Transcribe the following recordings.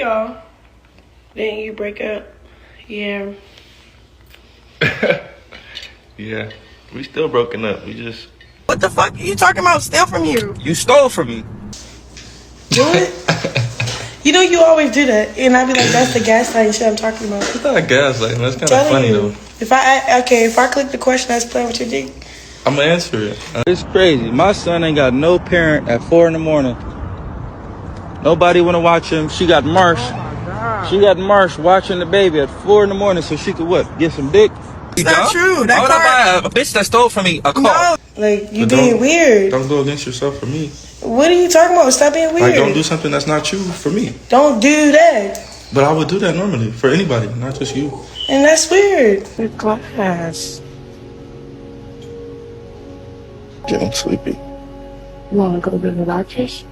y'all. Then you break up. Yeah. Yeah. We still broken up. We just... What the fuck are you talking about? Steal from you? You stole from me. Do it? You know you always do that. And I be like, that's the gaslighting shit I'm talking about. It's not gaslighting. That's kind of funny, though. If I click the question that's playing with your dick, I'm going to answer it. It's crazy. My son ain't got no parent at 4 in the morning. Nobody want to watch him. She got Marsh. She got Marsh watching the baby at 4 in the morning so she could what? Get some dick? It's not true. That Why would I buy a bitch that stole from me a car? No. like, you being weird. Don't go against yourself for me. What are you talking about? Stop being weird. Like, don't do something that's not you for me. Don't do that. But I would do that normally for anybody, not just you. And that's weird. Your glass. Getting sleepy. You want to go to the doctors?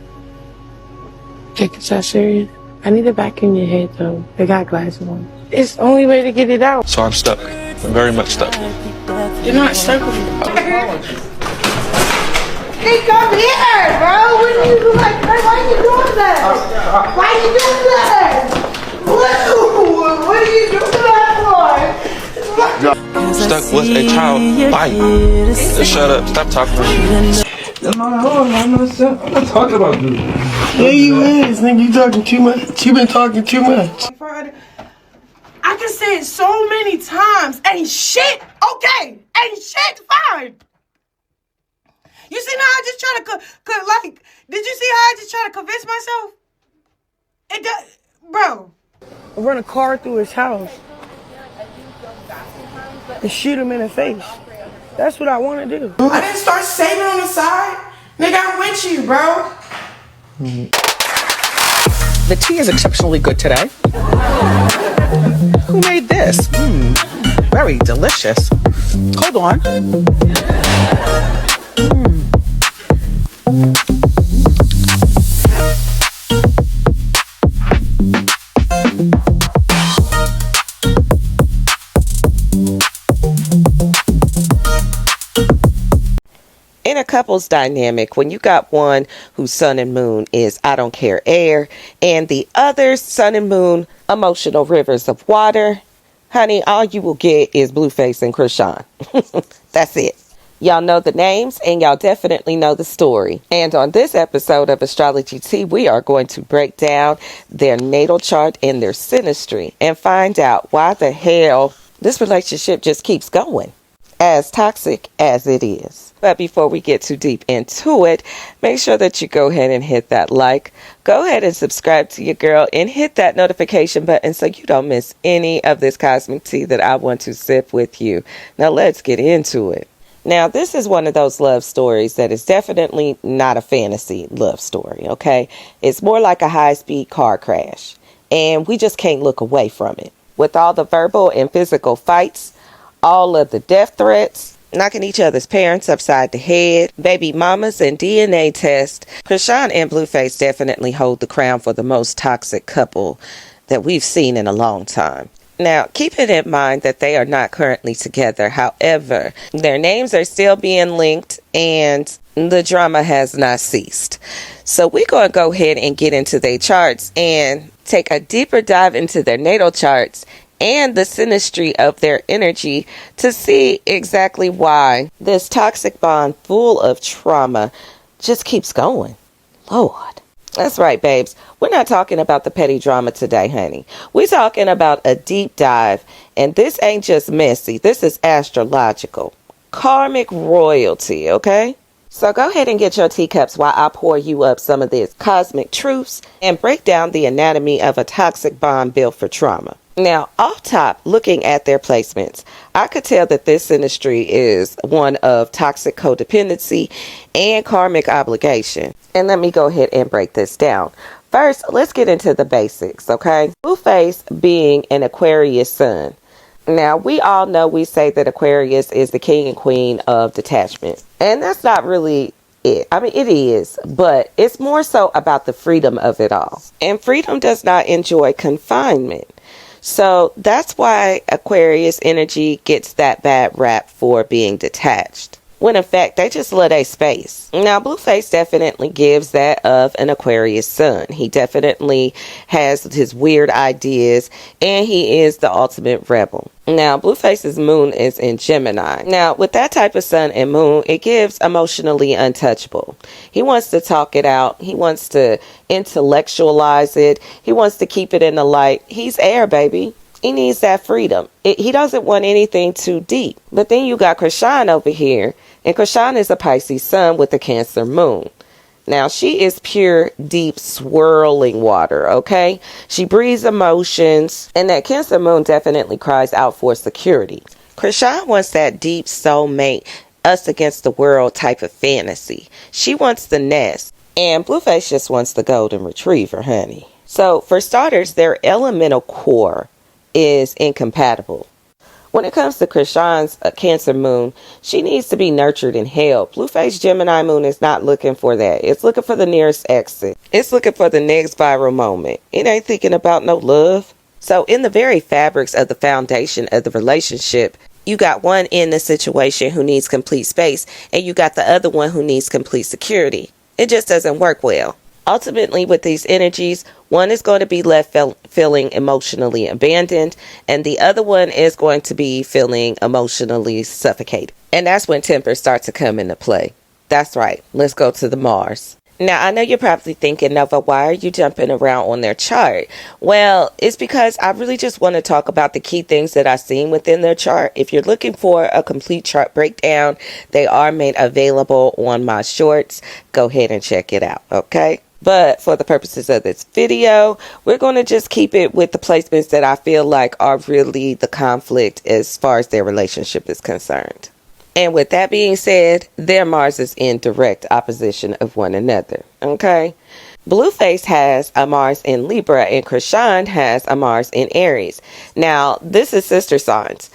Take it so serious. I need it back in your head, though. They got glasses on. It's the only way to get it out. So I'm stuck. I'm very much stuck. You're not stuck with me. Hey, come here, bro. What are you like? Why are you doing that? Why are you doing that? What are you doing that for? Stuck with a child. Bye. Just shut up. Stop talking to me. I'm not talking about you. Yeah, you is. Nigga, you talking too much. You been talking too much. I can say it so many times. Ain't shit okay. Ain't shit fine. You see how I just try to, did you see how I just try to convince myself? It does, bro. Run a car through his house and shoot him in the face. That's what I want to do. I didn't start saving on the side. Nigga, I'm with you, bro. The tea is exceptionally good today. Who made this? Very delicious. Hold on. In a couple's dynamic, when you got one whose sun and moon is I don't care air, and the other sun and moon emotional rivers of water, honey, all you will get is BLUEFACE and Chrisean. That's it. Y'all know the names and y'all definitely know the story. And on this episode of Astrology Tea, we are going to break down their natal chart and their synastry and find out why the hell this relationship just keeps going, as toxic as it is. But before we get too deep into it, make sure that you go ahead and hit that like. Go ahead and subscribe to your girl and hit that notification button so you don't miss any of this cosmic tea that I want to sip with you. Now let's get into it. Now, this is one of those love stories that is definitely not a fantasy love story, okay? It's more like a high-speed car crash, and we just can't look away from it. With all the verbal and physical fights, all of the death threats, knocking each other's parents upside the head, baby mamas, and DNA tests, Chrisean and BLUEFACE definitely hold the crown for the most toxic couple that we've seen in a long time. Now, keep it in mind that they are not currently together. However, their names are still being linked and the drama has not ceased. So we're going to go ahead and get into their charts and take a deeper dive into their natal charts and the synastry of their energy to see exactly why this toxic bond full of trauma just keeps going. Lord. That's right, babes. We're not talking about the petty drama today, honey. We're talking about a deep dive. And this ain't just messy. This is astrological. Karmic royalty, okay? So go ahead and get your teacups while I pour you up some of this cosmic truths and break down the anatomy of a toxic bond built for trauma. Now, off top, looking at their placements, I could tell that this synastry is one of toxic codependency and karmic obligation. And let me go ahead and break this down. First, let's get into the basics, okay? BLUEFACE being an Aquarius sun. Now, we all know we say that Aquarius is the king and queen of detachment. And that's not really it. I mean, it is, but it's more so about the freedom of it all. And freedom does not enjoy confinement. So that's why Aquarius energy gets that bad rap for being detached. when in fact they just love their space. Now Blueface definitely gives that of an Aquarius sun. He definitely has his weird ideas, and he is the ultimate rebel. Now Blueface's moon is in Gemini. Now with that type of sun and moon, it gives emotionally untouchable. He wants to talk it out. He wants to intellectualize it. He wants to keep it in the light. He's air, baby. He needs that freedom. He doesn't want anything too deep. But then you got Chrisean over here, and Chrisean is a Pisces sun with a Cancer moon. Now, she is pure, deep, swirling water, okay? She breathes emotions, and that Cancer moon definitely cries out for security. Chrisean wants that deep soulmate, us against the world type of fantasy. She wants the nest, and Blueface just wants the golden retriever, honey. So, for starters, their elemental core is incompatible. When it comes to Chrisean's Cancer moon, she needs to be nurtured and held. Blueface Gemini moon is not looking for that. It's looking for the nearest exit. It's looking for the next viral moment. It ain't thinking about no love. So in the very fabrics of the foundation of the relationship, you got one in the situation who needs complete space, and you got the other one who needs complete security. It just doesn't work well. Ultimately, with these energies, one is going to be left feeling emotionally abandoned, and the other one is going to be feeling emotionally suffocated. And that's when tempers start to come into play. That's right. Let's go to the Mars. Now, I know you're probably thinking, Nova, why are you jumping around on their chart? Well, it's because I really just want to talk about the key things that I've seen within their chart. If you're looking for a complete chart breakdown, they are made available on my shorts. Go ahead and check it out, okay? But for the purposes of this video, we're going to just keep it with the placements that I feel like are really the conflict as far as their relationship is concerned. And with that being said, their Mars is in direct opposition of one another. Okay? Blueface has a Mars in Libra, and Chrisean has a Mars in Aries. Now, this is sister signs.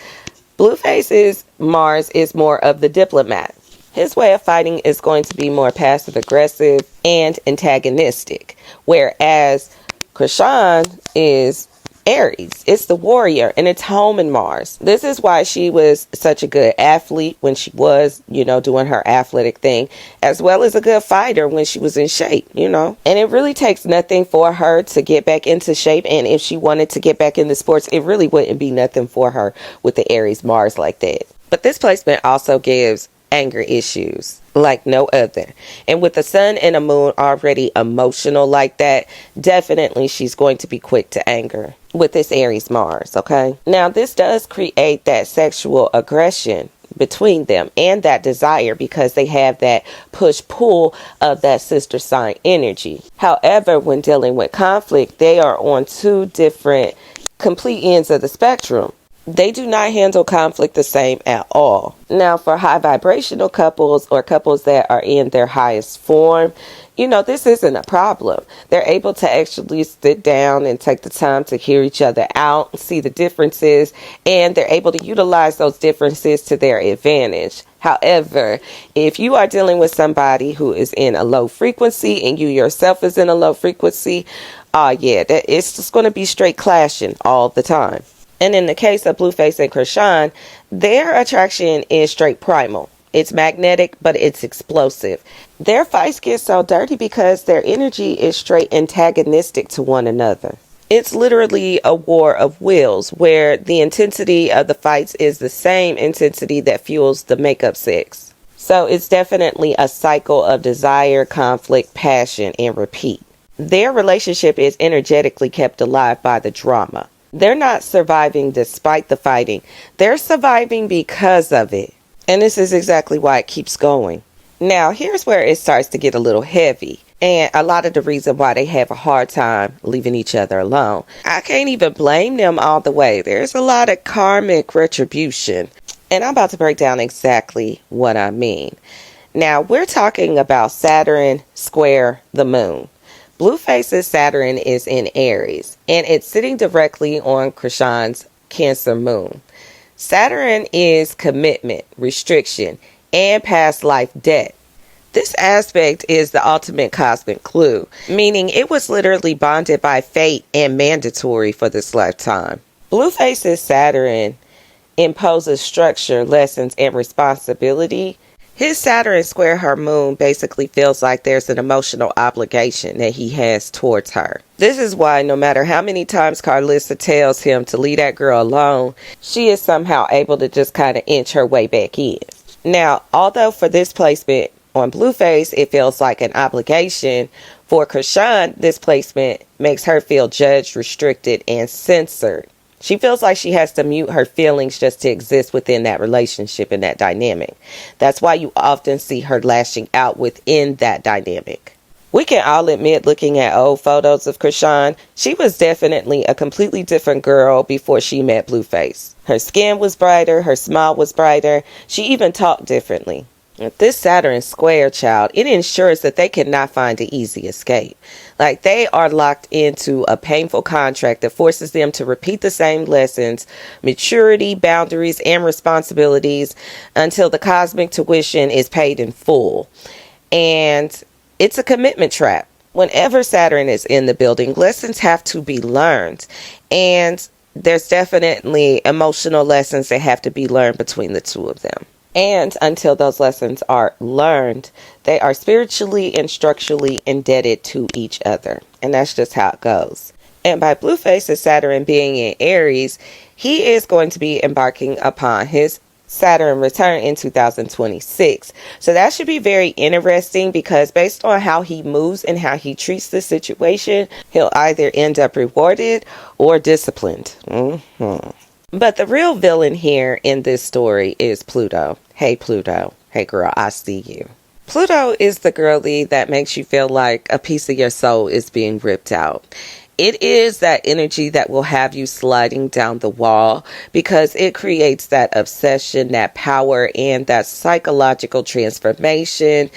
Blueface's Mars is more of the diplomat. His way of fighting is going to be more passive aggressive and antagonistic, whereas Chrisean is Aries. It's the warrior, and it's home in Mars. This is why she was such a good athlete when she was, doing her athletic thing, as well as a good fighter when she was in shape, And it really takes nothing for her to get back into shape, and if she wanted to get back into sports, it really wouldn't be nothing for her with the Aries Mars like that. But this placement also gives anger issues like no other, and with the sun and the moon already emotional like that, definitely she's going to be quick to anger with this Aries Mars. Okay, now this does create that sexual aggression between them and that desire, because they have that push-pull of that sister sign energy. However, when dealing with conflict, they are on two different complete ends of the spectrum. They do not handle conflict the same at all. Now, for high vibrational couples or couples that are in their highest form, this isn't a problem. They're able to actually sit down and take the time to hear each other out, see the differences, and they're able to utilize those differences to their advantage. However, if you are dealing with somebody who is in a low frequency and you yourself is in a low frequency, it's just going to be straight clashing all the time. And in the case of Blueface and Chrisean, their attraction is straight primal. It's magnetic, but it's explosive. Their fights get so dirty because their energy is straight antagonistic to one another. It's literally a war of wills, where the intensity of the fights is the same intensity that fuels the makeup sex. So it's definitely a cycle of desire, conflict, passion, and repeat. Their relationship is energetically kept alive by the drama. They're not surviving despite the fighting. They're surviving because of it. And this is exactly why it keeps going. Now, here's where it starts to get a little heavy. And a lot of the reason why they have a hard time leaving each other alone. I can't even blame them all the way. There's a lot of karmic retribution. And I'm about to break down exactly what I mean. Now, we're talking about Saturn square the moon. Blueface's Saturn is in Aries, and it's sitting directly on Chrisean's Cancer moon. Saturn is commitment, restriction, and past life debt. This aspect is the ultimate cosmic clue, meaning it was literally bonded by fate and mandatory for this lifetime. Blueface's Saturn imposes structure, lessons, and responsibility. His Saturn square her moon basically feels like there's an emotional obligation that he has towards her. This is why no matter how many times Carlissa tells him to leave that girl alone, she is somehow able to just kind of inch her way back in. Now, although for this placement on Blueface, it feels like an obligation, for Chrisean, this placement makes her feel judged, restricted, and censored. She feels like she has to mute her feelings just to exist within that relationship and that dynamic. That's why you often see her lashing out within that dynamic. We can all admit, looking at old photos of Chrisean, she was definitely a completely different girl before she met Blueface. Her skin was brighter, her smile was brighter, she even talked differently. This Saturn square, child, it ensures that they cannot find an easy escape. Like, they are locked into a painful contract that forces them to repeat the same lessons, maturity, boundaries, and responsibilities until the cosmic tuition is paid in full. And it's a commitment trap. Whenever Saturn is in the building, lessons have to be learned. And there's definitely emotional lessons that have to be learned between the two of them. And until those lessons are learned, they are spiritually and structurally indebted to each other. And that's just how it goes. And by Blueface's Saturn being in Aries, he is going to be embarking upon his Saturn return in 2026. So that should be very interesting, because based on how he moves and how he treats the situation, he'll either end up rewarded or disciplined. But the real villain here in this story is Pluto. Hey, Pluto. Hey, girl, I see you. Pluto is the girlie that makes you feel like a piece of your soul is being ripped out. It is that energy that will have you sliding down the wall, because it creates that obsession, that power, and that psychological transformation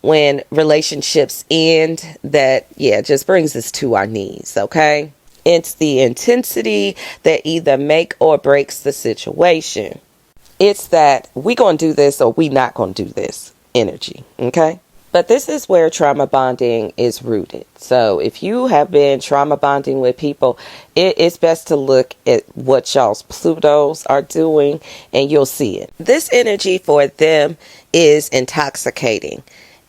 when relationships end that, just brings us to our knees, okay? It's the intensity that either make or breaks the situation. It's that we gonna do this or we not gonna do this energy, okay? But this is where trauma bonding is rooted. So if you have been trauma bonding with people, it is best to look at what y'all's Plutos are doing, and you'll see it. This energy for them is intoxicating.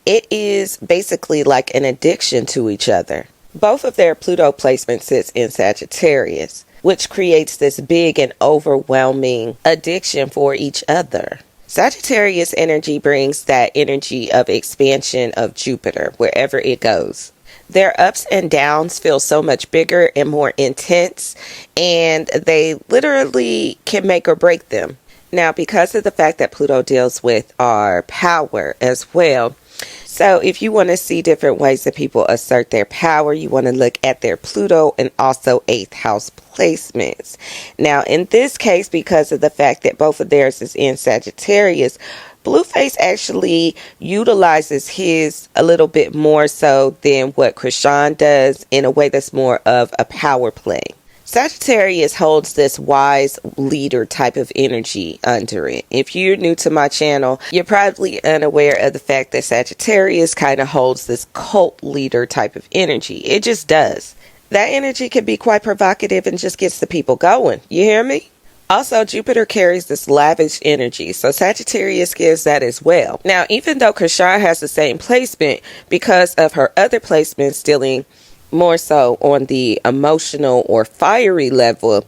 It is basically like an addiction to each other. Both of their Pluto placement sits in Sagittarius, which creates this big and overwhelming addiction for each other. Sagittarius energy brings that energy of expansion of Jupiter wherever it goes. Their ups and downs feel so much bigger and more intense, and they literally can make or break them. Now, because of the fact that Pluto deals with our power as well, so if you want to see different ways that people assert their power, you want to look at their Pluto and also 8th house placements. Now, in this case, because of the fact that both of theirs is in Sagittarius, Blueface actually utilizes his a little bit more so than what Chrisean does, in a way that's more of a power play. Sagittarius holds this wise leader type of energy under it. If you're new to my channel, you're probably unaware of the fact that Sagittarius kind of holds this cult leader type of energy. It just does. That energy can be quite provocative and just gets the people going. You hear me? Also, Jupiter carries this lavish energy, so Sagittarius gives that as well. Now, even though Chrisean has the same placement, because of her other placements dealing more so on the emotional or fiery level,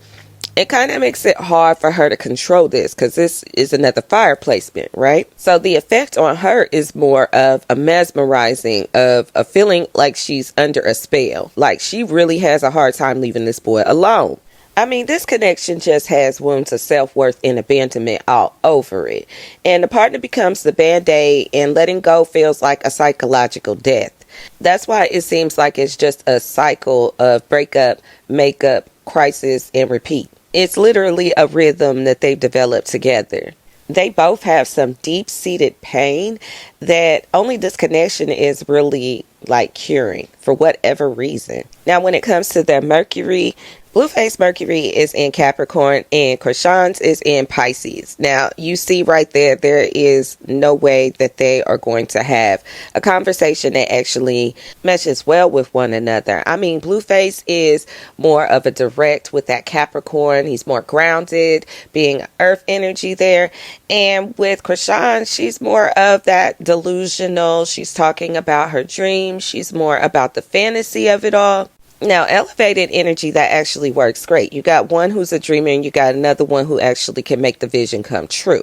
it kind of makes it hard for her to control this, because this is another fire placement, right? So the effect on her is more of a mesmerizing, of a feeling like she's under a spell, like she really has a hard time leaving this boy alone. I mean, this connection just has wounds of self-worth and abandonment all over it. And the partner becomes the band-aid, and letting go feels like a psychological death. That's why it seems like it's just a cycle of breakup, makeup, crisis, and repeat. It's literally a rhythm that they've developed together. They both have some deep-seated pain that only this connection is really like curing for whatever reason. Now, when it comes to the Mercury, Blueface Mercury is in Capricorn and Chrisean's is in Pisces. Now, you see right there is no way that they are going to have a conversation that actually meshes well with one another. I mean, Blueface is more of a direct with that Capricorn. He's more grounded, being earth energy there. And with Chrisean, she's more of that delusional. She's talking about her dreams. She's more about the fantasy of it all. Now, elevated energy, that actually works great. You got one who's a dreamer and you got another one who actually can make the vision come true.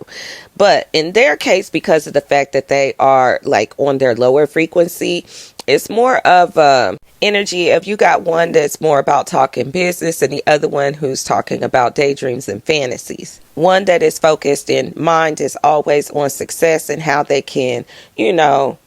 But in their case, because of the fact that they are like on their lower frequency, it's more of energy of you got one that's more about talking business and the other one who's talking about daydreams and fantasies. One that is focused in mind is always on success and how they can,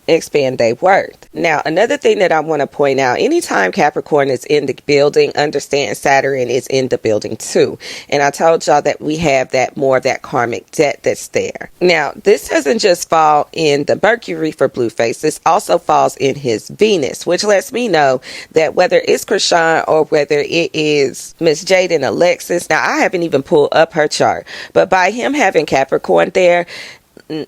expand their worth. Now, another thing that I want to point out, anytime Capricorn is in the building, understand Saturn is in the building too. And I told y'all that we have that more of that karmic debt that's there. Now, this doesn't just fall in the Mercury for Blueface. This also falls in his Venus, which lets me know that whether it's Chrisean or whether it is Miss Jade and Alexis. Now, I haven't even pulled up her chart, but by him having Capricorn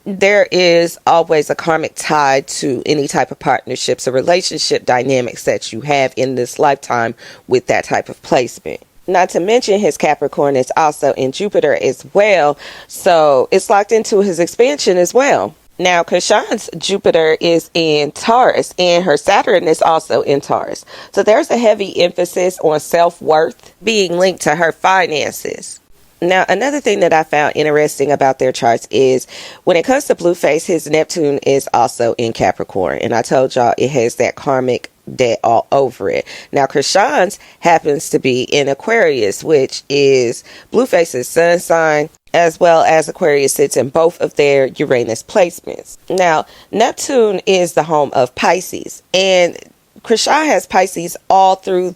there is always a karmic tie to any type of partnerships or relationship dynamics that you have in this lifetime with that type of placement. Not to mention his Capricorn is also in Jupiter as well, so it's locked into his expansion as well. Now, Chrisean's Jupiter is in Taurus and her Saturn is also in Taurus. So there's a heavy emphasis on self-worth being linked to her finances. Now, another thing that I found interesting about their charts is when it comes to Blueface, his Neptune is also in Capricorn. And I told y'all it has that karmic debt all over it. Now, Chrisean's happens to be in Aquarius, which is Blueface's sun sign, as well as Aquarius sits in both of their Uranus placements. Now, Neptune is the home of Pisces, and Chrisean has Pisces all through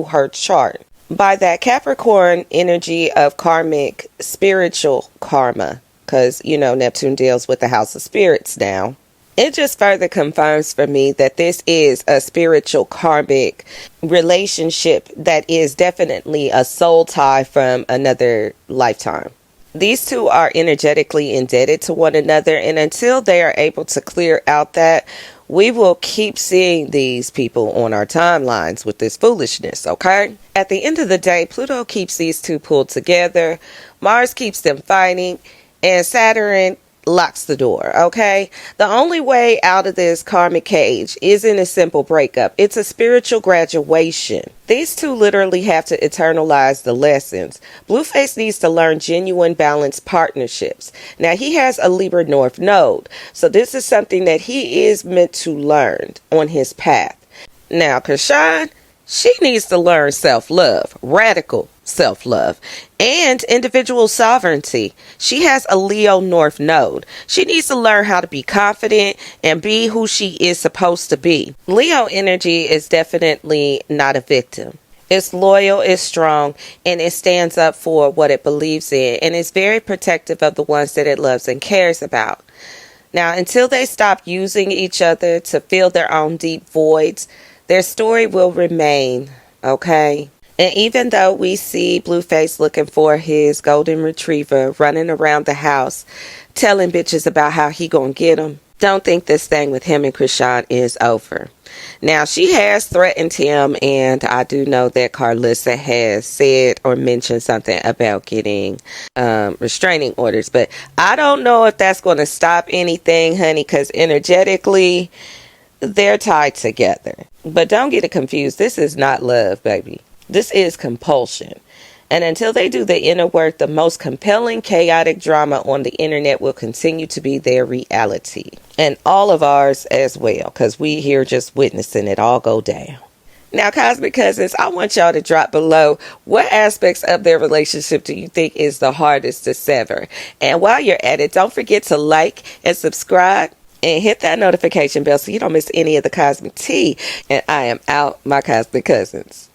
her chart. By that Capricorn energy of karmic spiritual karma, because, Neptune deals with the house of spirits now. It just further confirms for me that this is a spiritual karmic relationship that is definitely a soul tie from another lifetime. These two are energetically indebted to one another, and until they are able to clear out that, we will keep seeing these people on our timelines with this foolishness, okay? At the end of the day, Pluto keeps these two pulled together, Mars keeps them fighting, and Saturn locks the door, okay? The only way out of this karmic cage isn't a simple breakup. It's a spiritual graduation. These two literally have to eternalize the lessons. Blueface needs to learn genuine balanced partnerships. Now, he has a Libra North node, so this is something that he is meant to learn on his path. Now, Chrisean, she needs to learn self-love, radical self-love, and individual sovereignty. She has a Leo North node. She needs to learn how to be confident and be who she is supposed to be. Leo energy is definitely not a victim. It's loyal, it's strong, and it stands up for what it believes in, and it's very protective of the ones that it loves and cares about. Now, until they stop using each other to fill their own deep voids, their story will remain, okay? And even though we see Blueface looking for his golden retriever, running around the house, telling bitches about how he gonna get them, don't think this thing with him and Chrisean is over. Now, she has threatened him, and I do know that Carlissa has said or mentioned something about getting restraining orders. But I don't know if that's going to stop anything, honey, because energetically, they're tied together. But don't get it confused. This is not love, baby. This is compulsion. And until they do the inner work, the most compelling, chaotic drama on the internet will continue to be their reality. And all of ours as well, because we here just witnessing it all go down. Now, Cosmic Cousins, I want y'all to drop below what aspects of their relationship do you think is the hardest to sever? And while you're at it, don't forget to like and subscribe and hit that notification bell so you don't miss any of the Cosmic Tea. And I am out, my Cosmic Cousins.